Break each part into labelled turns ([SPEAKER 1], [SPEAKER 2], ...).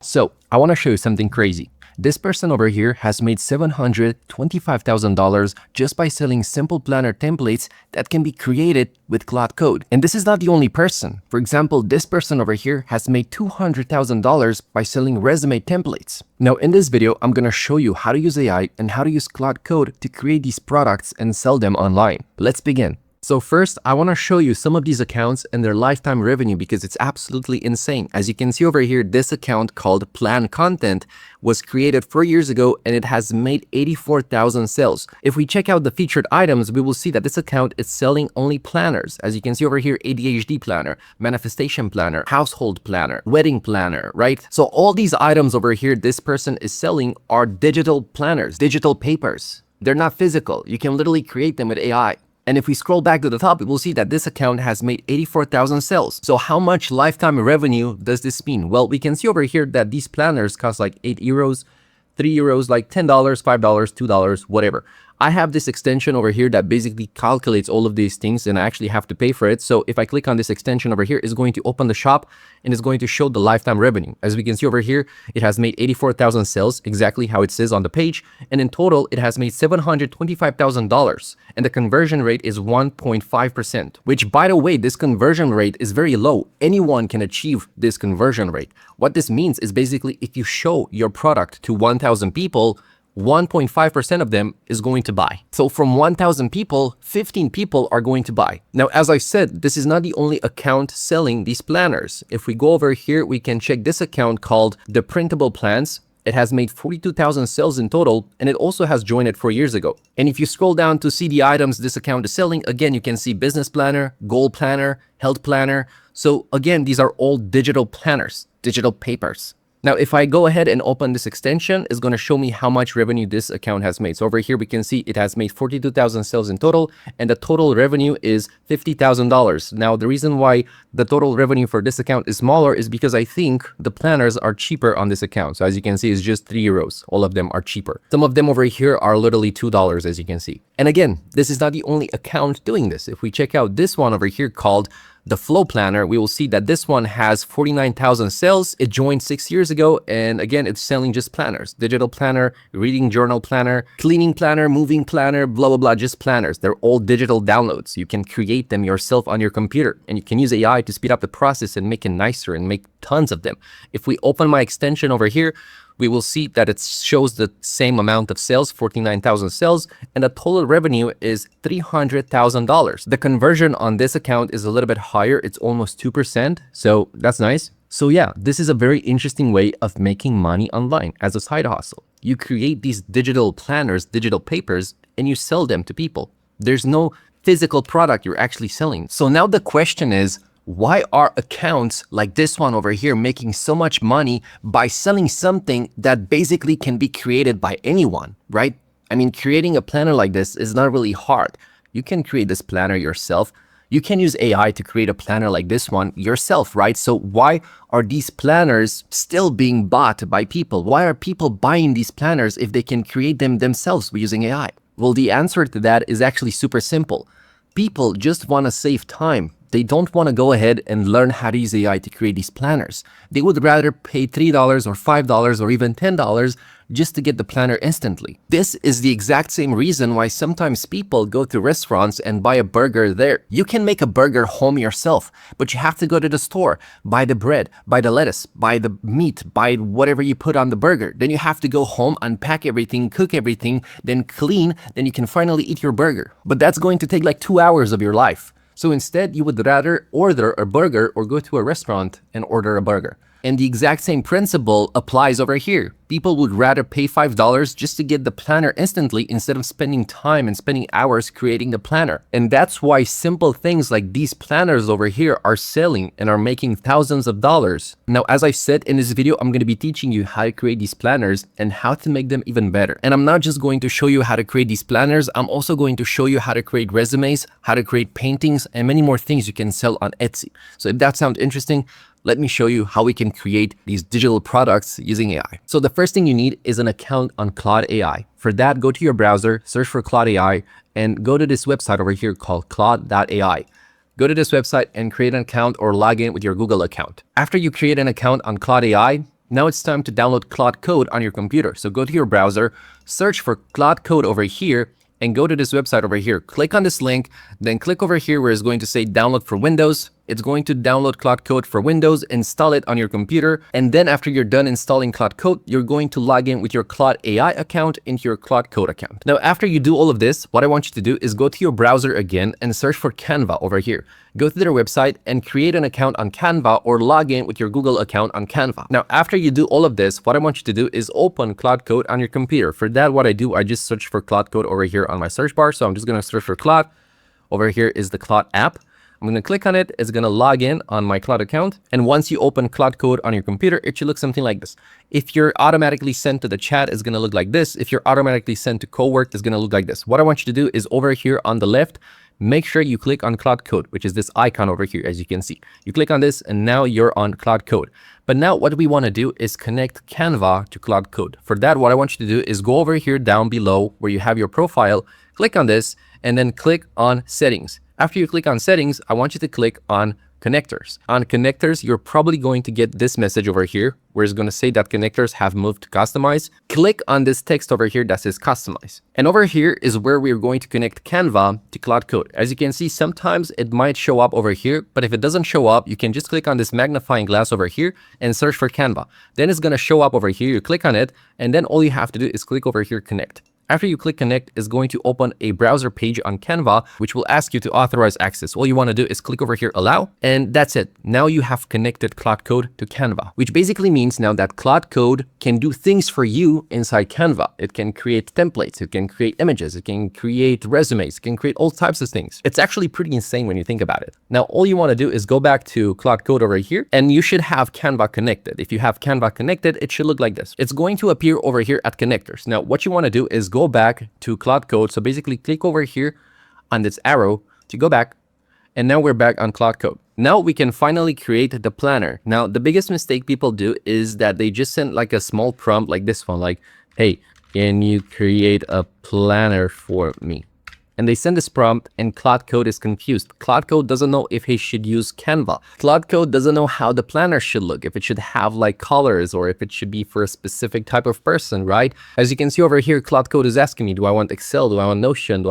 [SPEAKER 1] So I want to show you something crazy. This person over here has made $725,000 just by selling simple planner templates that can be created with Claude Code. And this is not the only person. For example, this person over here has made $200,000 by selling resume templates. Now in this video, I'm going to show you how to use AI and how to use Claude Code to create these products and sell them online. Let's begin. So first, I want to show you some of these accounts and their lifetime revenue because it's absolutely insane. As you can see over here, this account called Plan Content was created 4 years ago and it has made 84,000 sales. If we check out the featured items, we will see that this account is selling only planners. As you can see over here, ADHD planner, manifestation planner, household planner, wedding planner, right? So all these items over here, this person is selling are digital planners, digital papers. They're not physical. You can literally create them with AI. And if we scroll back to the top, we will see that this account has made 84,000 sales. So how much lifetime revenue does this mean? Well, we can see over here that these planners cost like 8 euros, 3 euros, like $10, $5, $2, whatever. I have this extension over here that basically calculates all of these things and I actually have to pay for it. So if I click on this extension over here, it's going to open the shop and it's going to show the lifetime revenue. As we can see over here, it has made 84,000 sales, exactly how it says on the page. And in total, it has made $725,000 and the conversion rate is 1.5%, which by the way, this conversion rate is very low. Anyone can achieve this conversion rate. What this means is basically if you show your product to 1,000 people, 1.5% of them is going to buy. So from 1,000 people, 15 people are going to buy. Now, as I said, this is not the only account selling these planners. If we go over here, we can check this account called the Printable Plans. It has made 42,000 sales in total, and it also has joined it 4 years ago. And if you scroll down to see the items this account is selling, again, you can see business planner, goal planner, health planner. So again, these are all digital planners, digital papers. Now, if I go ahead and open this extension, it's going to show me how much revenue this account has made. So over here, we can see it has made 42,000 sales in total, and the total revenue is $50,000. Now, the reason why the total revenue for this account is smaller is because I think the planners are cheaper on this account. So as you can see, it's just 3 euros. All of them are cheaper. Some of them over here are literally $2, as you can see. And again, this is not the only account doing this. If we check out this one over here called the Flow Planner, we will see that this one has 49,000 sales. It joined 6 years ago. And again, it's selling just planners, digital planner, reading journal planner, cleaning planner, moving planner, blah, blah, blah, just planners. They're all digital downloads. You can create them yourself on your computer and you can use AI to speed up the process and make it nicer and make tons of them. If we open my extension over here, we will see that it shows the same amount of sales, 49,000 sales, and the total revenue is $300,000. The conversion on this account is a little bit higher. It's almost 2%. So that's nice. So yeah, this is a very interesting way of making money online as a side hustle. You create these digital planners, digital papers, and you sell them to people. There's no physical product you're actually selling. So now the question is, why are accounts like this one over here making so much money by selling something that basically can be created by anyone, right? I mean, creating a planner like this is not really hard. You can create this planner yourself. You can use AI to create a planner like this one yourself, right? So why are these planners still being bought by people? Why are people buying these planners if they can create them themselves using AI? Well, the answer to that is actually super simple. People just want to save time. They don't want to go ahead and learn how to use AI to create these planners. They would rather pay $3 or $5 or even $10 just to get the planner instantly. This is the exact same reason why sometimes people go to restaurants and buy a burger there. You can make a burger home yourself, but you have to go to the store, buy the bread, buy the lettuce, buy the meat, buy whatever you put on the burger. Then you have to go home, unpack everything, cook everything, then clean, then you can finally eat your burger. But that's going to take like 2 hours of your life. So instead, you would rather order a burger or go to a restaurant and order a burger. And the exact same principle applies over here. People would rather pay $5 just to get the planner instantly instead of spending time and spending hours creating the planner. And that's why simple things like these planners over here are selling and are making thousands of dollars. Now, as I said in this video, I'm going to be teaching you how to create these planners and how to make them even better. And I'm not just going to show you how to create these planners. I'm also going to show you how to create resumes, how to create paintings, and many more things you can sell on Etsy. So if that sounds interesting, let me show you how we can create these digital products using AI. So the first thing you need is an account on Claude AI. For that, go to your browser, search for Claude AI, and go to this website over here called claude.ai. Go to this website and create an account or log in with your Google account. After you create an account on Claude AI, Now it's time to download Claude Code on your computer. So go to your browser, search for Claude Code over here, and go to this website over here. Click on this link, then click over here where it's going to say download for Windows. It's going to download Claude Code for Windows, install it on your computer, and then after you're done installing Claude Code, you're going to log in with your Claude AI account into your Claude Code account. Now, after you do all of this, what I want you to do is go to your browser again and search for Canva over here. Go to their website and create an account on Canva or log in with your Google account on Canva. Now, after you do all of this, what I want you to do is open Claude Code on your computer. For that, what I do, I just search for Claude Code over here on my search bar. So I'm just going to search for Claude. Over here is the Claude app. I'm going to click on it. It's going to log in on my Claude account. And once you open Claude Code on your computer, it should look something like this. If you're automatically sent to the chat, it's going to look like this. If you're automatically sent to cowork, it's going to look like this. What I want you to do is over here on the left, make sure you click on Claude Code, which is this icon over here, as you can see. You click on this and now you're on Claude Code. But now what we want to do is connect Canva to Claude Code. For that, what I want you to do is go over here down below where you have your profile, click on this, and then click on Settings. After you click on Settings, I want you to click on Connectors. On Connectors, you're probably going to get this message over here where it's going to say that connectors have moved to Customize. Click on this text over here that says Customize. And over here is where we're going to connect Canva to Claude Code. As you can see, sometimes it might show up over here, but if it doesn't show up, you can just click on this magnifying glass over here and search for Canva. Then it's going to show up over here. You click on it, and then all you have to do is click over here, Connect. After you click connect, it's going to open a browser page on Canva, which will ask you to authorize access. All you want to do is click over here, allow, and that's it. Now you have connected Claude Code to Canva, which basically means now that Claude Code can do things for you inside Canva. It can create templates, it can create images, it can create resumes, it can create all types of things. It's actually pretty insane when you think about it. Now, all you want to do is go back to Claude Code over here, and you should have Canva connected. If you have Canva connected, it should look like this. It's going to appear over here at connectors. Now, what you want to do is go back to Claude Code. So basically click over here on this arrow to go back. And now we're back on Claude Code. Now we can finally create the planner. Now, the biggest mistake people do is that they just send like a small prompt like this one, like, hey, can you create a planner for me? And they send this prompt and Claude Code is confused. Claude Code doesn't know if he should use Canva. Claude Code doesn't know how the planner should look, if it should have like colors or if it should be for a specific type of person, right? As you can see over here, Claude Code is asking me, do I want Excel? Do I want Notion?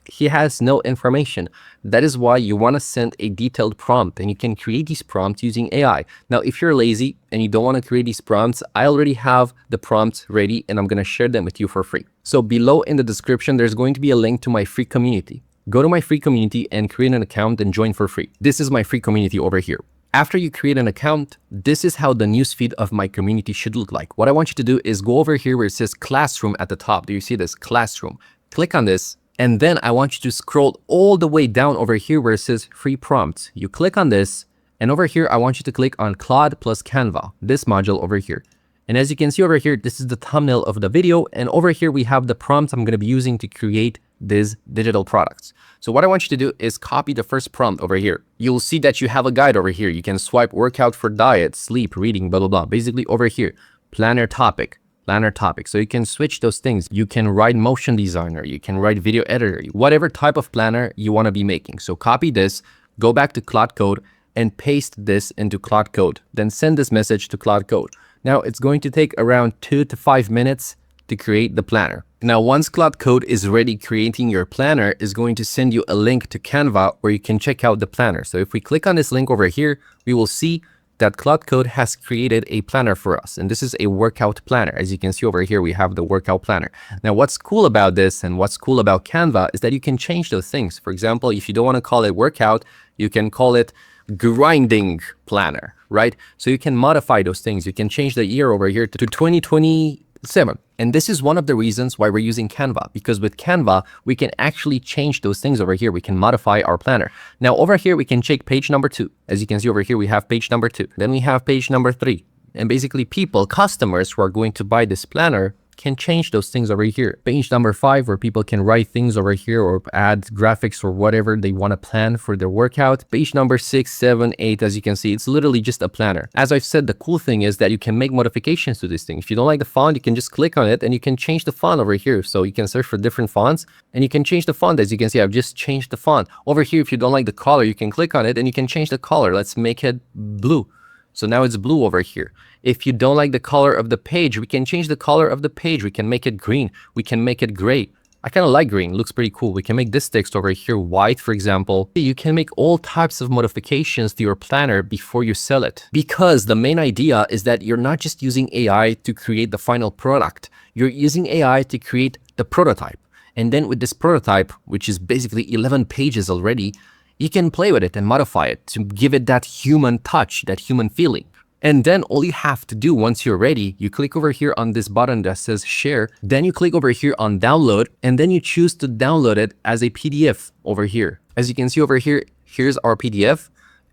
[SPEAKER 1] He has no information. That is why you want to send a detailed prompt, and you can create these prompts using AI. Now, if you're lazy and you don't want to create these prompts, I already have the prompts ready and I'm going to share them with you for free. So below in the description, there's going to be a link to my free community. Go to my free community and create an account and join for free. This is my free community over here. After you create an account, this is how the newsfeed of my community should look like. What I want you to do is go over here where it says Classroom at the top. Do you see this? Classroom. Click on this. And then I want you to scroll all the way down over here where it says free prompts. You click on this, and over here, I want you to click on Claude plus Canva, this module over here. And as you can see over here, this is the thumbnail of the video. And over here, we have the prompts I'm going to be using to create these digital products. So what I want you to do is copy the first prompt over here. You'll see that you have a guide over here. You can swipe workout for diet, sleep, reading, blah, blah, blah. Basically over here, planner topic. So you can switch those things. You can write motion designer, you can write video editor, whatever type of planner you want to be making. So copy this, go back to Claude Code and paste this into Claude Code. Then send this message to Claude Code. Now it's going to take around 2 to 5 minutes to create the planner. Now, once Claude Code is ready creating your planner, is going to send you a link to Canva where you can check out the planner. So if we click on this link over here, we will see that Claude Code has created a planner for us. And this is a workout planner. As you can see over here, we have the workout planner. Now, what's cool about this and what's cool about Canva is that you can change those things. For example, if you don't want to call it workout, you can call it grinding planner, right? So you can modify those things. You can change the year over here to 2027. And this is one of the reasons why we're using Canva, because with Canva, we can actually change those things over here. We can modify our planner. Now over here, we can check page number 2. As you can see over here, we have page number 2. Then we have page number 3. And basically customers who are going to buy this planner can change those things over here. Page number 5, where people can write things over here or add graphics or whatever they want to plan for their workout. Page number 6, 7, 8, as you can see, it's literally just a planner. As I've said, the cool thing is that you can make modifications to this thing. If you don't like the font, you can just click on it and you can change the font over here. So you can search for different fonts and you can change the font. As you can see, I've just changed the font. Over here, if you don't like the color, you can click on it and you can change the color. Let's make it blue. So now it's blue over here. If you don't like the color of the page, we can change the color of the page. We can make it green. We can make it gray. I kind of like green, looks pretty cool. We can make this text over here white, for example. You can make all types of modifications to your planner before you sell it. Because the main idea is that you're not just using AI to create the final product. You're using AI to create the prototype. And then with this prototype, which is basically 11 pages already, you can play with it and modify it to give it that human touch, that human feeling. And then all you have to do once you're ready, you click over here on this button that says share, then you click over here on download, and then you choose to download it as a PDF over here. As you can see over here, here's our PDF,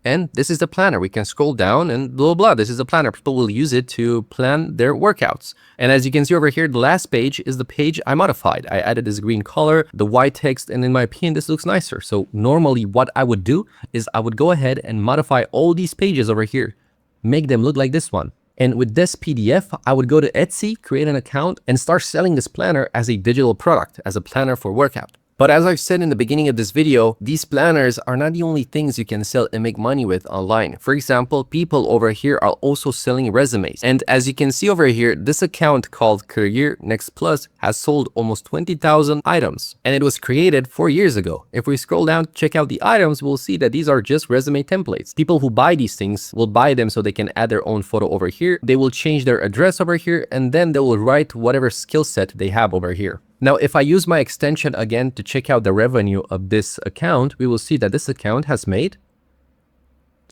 [SPEAKER 1] and this is the planner. We can scroll down and blah, blah. This is the planner. People will use it to plan their workouts. And as you can see over here, the last page is the page I modified. I added this green color, the white text, and in my opinion, this looks nicer. So normally what I would do is I would go ahead and modify all these pages over here, make them look like this one. And with this PDF, I would go to Etsy, create an account, and start selling this planner as a digital product, as a planner for workout. But as I've said in the beginning of this video, these planners are not the only things you can sell and make money with online. For example, people over here are also selling resumes. And as you can see over here, this account called Career Next Plus has sold almost 20,000 items. And it was created 4 years ago. If we scroll down, check out the items, we'll see that these are just resume templates. People who buy these things will buy them so they can add their own photo over here. They will change their address over here, and then they will write whatever skill set they have over here. Now, if I use my extension again to check out the revenue of this account, we will see that this account has made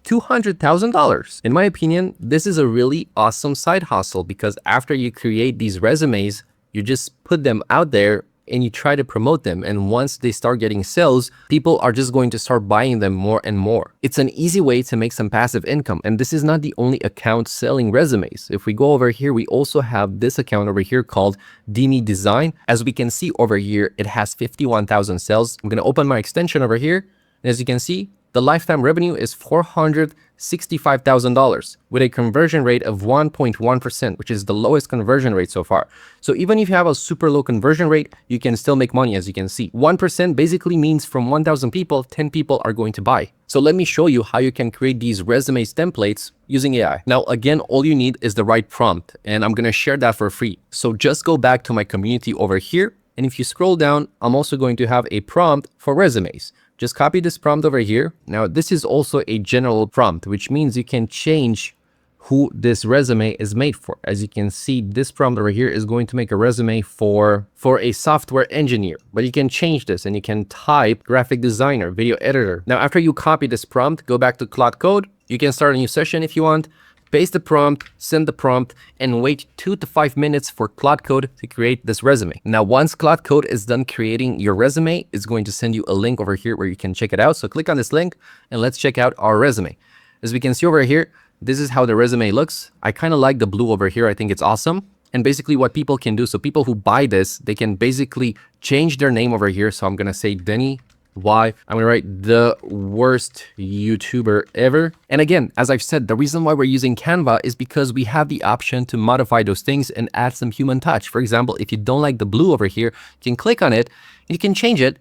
[SPEAKER 1] $200,000. In my opinion, this is a really awesome side hustle because after you create these resumes, you just put them out there and you try to promote them. And once they start getting sales, people are just going to start buying them more and more. It's an easy way to make some passive income. And this is not the only account selling resumes. If we go over here, we also have this account over here called Demi Design. As we can see over here, it has 51,000 sales. I'm going to open my extension over here. And as you can see, the lifetime revenue is $465,000 with a conversion rate of 1.1%, which is the lowest conversion rate so far. So even if you have a super low conversion rate, you can still make money, as you can see. 1% basically means from 1,000 people, 10 people are going to buy. So let me show you how you can create these resumes templates using AI. Now, again, all you need is the right prompt, and I'm going to share that for free. So just go back to my community over here. And if you scroll down, I'm also going to have a prompt for resumes. Just copy this prompt over here. Now, this is also a general prompt, which means you can change who this resume is made for. As you can see, this prompt over here is going to make a resume for a software engineer, but you can change this and you can type graphic designer, video editor. Now, after you copy this prompt, go back to Claude Code. You can start a new session if you want. Paste the prompt, send the prompt, and wait 2 to 5 minutes for Claude Code to create this resume. Now, once Claude Code is done creating your resume, it's going to send you a link over here where you can check it out. So click on this link and let's check out our resume. As we can see over here, this is how the resume looks. I kind of like the blue over here. I think it's awesome. And basically what people can do, so people who buy this, they can basically change their name over here. So I'm going to say Denny Y. I'm gonna write the worst YouTuber ever. And again, as I've said, the reason why we're using Canva is because we have the option to modify those things and add some human touch. For example, if you don't like the blue over here, you can click on it and you can change it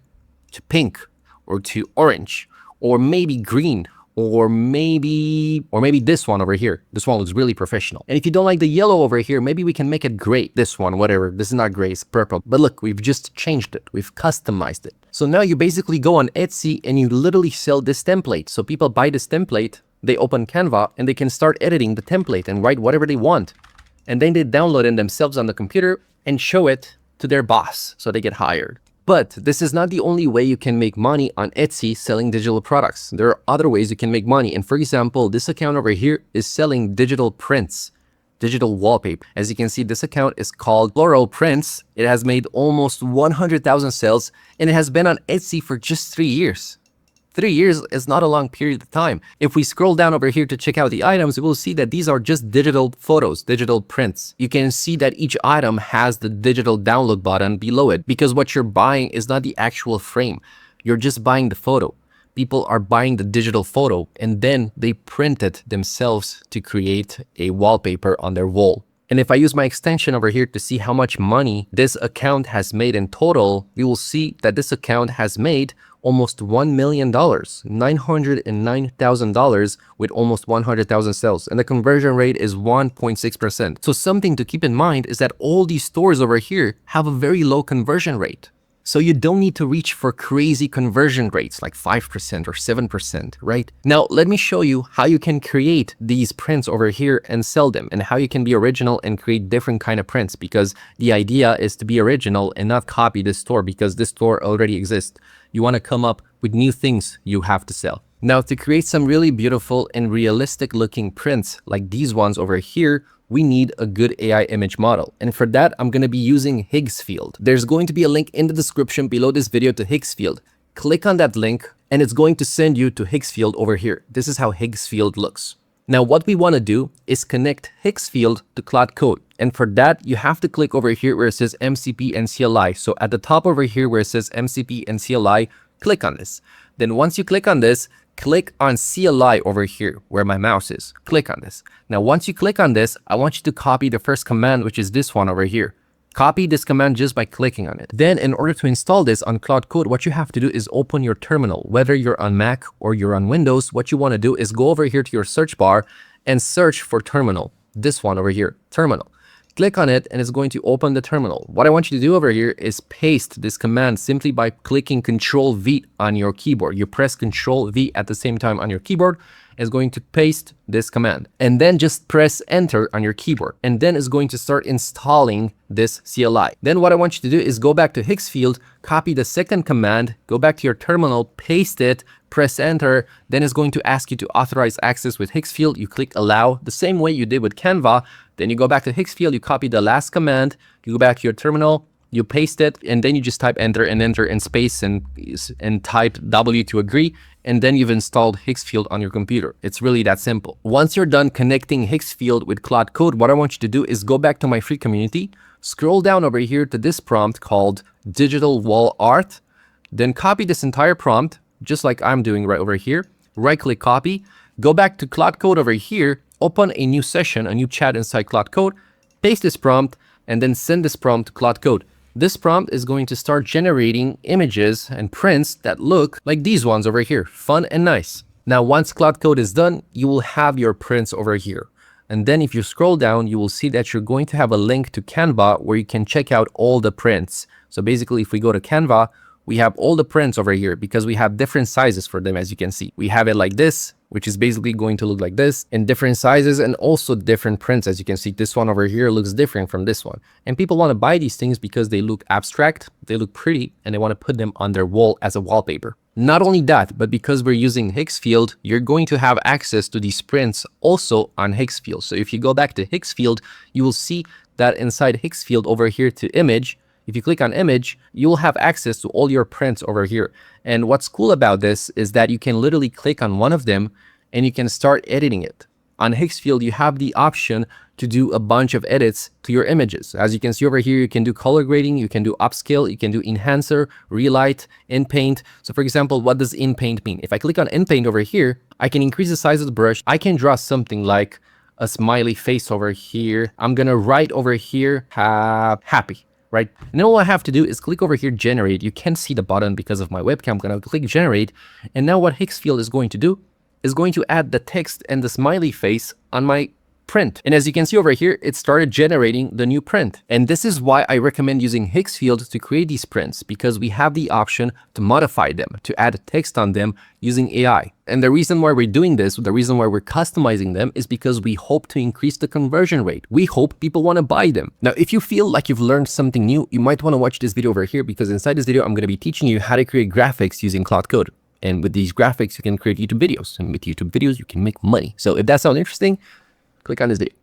[SPEAKER 1] to pink or to orange or maybe green or maybe this one over here. This one looks really professional. And if you don't like the yellow over here, maybe we can make it gray. This one, whatever. This is not gray, it's purple. But look, we've just changed it. We've customized it. So now you basically go on Etsy and you literally sell this template. So people buy this template, they open Canva and they can start editing the template and write whatever they want. And then they download it themselves on the computer and show it to their boss so they get hired. But this is not the only way you can make money on Etsy selling digital products. There are other ways you can make money. And for example, this account over here is selling digital prints, digital wallpaper. As you can see, this account is called Floral Prints. It has made almost 100,000 sales and it has been on Etsy for just 3 years. 3 years is not a long period of time. If we scroll down over here to check out the items, we'll see that these are just digital photos, digital prints. You can see that each item has the digital download button below it because what you're buying is not the actual frame. You're just buying the photo. People are buying the digital photo and then they print it themselves to create a wallpaper on their wall. And if I use my extension over here to see how much money this account has made in total, we will see that this account has made almost $1 million, $909,000 with almost 100,000 sales. And the conversion rate is 1.6%. So something to keep in mind is that all these stores over here have a very low conversion rate. So you don't need to reach for crazy conversion rates like 5% or 7%, right? Now, let me show you how you can create these prints over here and sell them, and how you can be original and create different kind of prints, because the idea is to be original and not copy this store because this store already exists. You want to come up with new things you have to sell. Now, to create some really beautiful and realistic looking prints like these ones over here, we need a good AI image model. And for that, I'm going to be using Higgsfield. There's going to be a link in the description below this video to Higgsfield. Click on that link and it's going to send you to Higgsfield over here. This is how Higgsfield looks. Now, what we want to do is connect Higgsfield to Claude Code. And for that, you have to click over here where it says MCP and CLI. So at the top over here where it says MCP and CLI, click on this. Then once you click on this, click on CLI over here where my mouse is. Click on this. Now, once you click on this, I want you to copy the first command, which is this one over here. Copy this command just by clicking on it. Then in order to install this on Claude Code, what you have to do is open your terminal. Whether you're on Mac or you're on Windows, what you want to do is go over here to your search bar and search for terminal. This one over here, terminal. Click on it and it's going to open the terminal. What I want you to do over here is paste this command simply by clicking Ctrl V on your keyboard. You press Ctrl V at the same time on your keyboard. It's going to paste this command, and then just press enter on your keyboard, and then it's going to start installing this CLI. Then what I want you to do is go back to Higgsfield, copy the second command, go back to your terminal, paste it, press enter. Then it's going to ask you to authorize access with Higgsfield. You click allow the same way you did with Canva. Then you go back to Higgsfield, you copy the last command, you go back to your terminal, you paste it, and then you just type enter and space and type W to agree. And then you've installed Higgsfield on your computer. It's really that simple. Once you're done connecting Higgsfield with Claude Code, what I want you to do is go back to my free community, scroll down over here to this prompt called digital wall art, then copy this entire prompt, just like I'm doing right over here, right click copy, go back to Claude Code over here, open a new session, a new chat inside Claude Code, paste this prompt, and then send this prompt to Claude Code. This prompt is going to start generating images and prints that look like these ones over here, fun and nice. Now, once Claude Code is done, you will have your prints over here. And then if you scroll down, you will see that you're going to have a link to Canva where you can check out all the prints. So basically, if we go to Canva, we have all the prints over here because we have different sizes for them, as you can see. We have it like this, which is basically going to look like this in different sizes, and also different prints. As you can see, this one over here looks different from this one. And people want to buy these things because they look abstract, they look pretty, and they want to put them on their wall as a wallpaper. Not only that, but because we're using Higgsfield, you're going to have access to these prints also on Higgsfield. So if you go back to Higgsfield, you will see that inside Higgsfield over here to image, if you click on image, you will have access to all your prints over here. And what's cool about this is that you can literally click on one of them and you can start editing it. On Higgsfield, you have the option to do a bunch of edits to your images. As you can see over here, you can do color grading, you can do upscale, you can do enhancer, relight, in-paint. So for example, what does in-paint mean? If I click on in-paint over here, I can increase the size of the brush. I can draw something like a smiley face over here. I'm gonna write over here, happy. Right? And then all I have to do is click over here, generate. You can't see the button because of my webcam. I'm going to click generate. And now what Higgsfield is going to do is going to add the text and the smiley face on my print. And as you can see over here, it started generating the new print. And this is why I recommend using Higgsfield to create these prints, because we have the option to modify them, to add text on them using AI. And the reason why we're doing this, the reason why we're customizing them, is because we hope to increase the conversion rate. We hope people want to buy them. Now, if you feel like you've learned something new, you might want to watch this video over here, because inside this video, I'm going to be teaching you how to create graphics using Claude Code. And with these graphics, you can create YouTube videos. And with YouTube videos, you can make money. So if that sounds interesting, click on this video.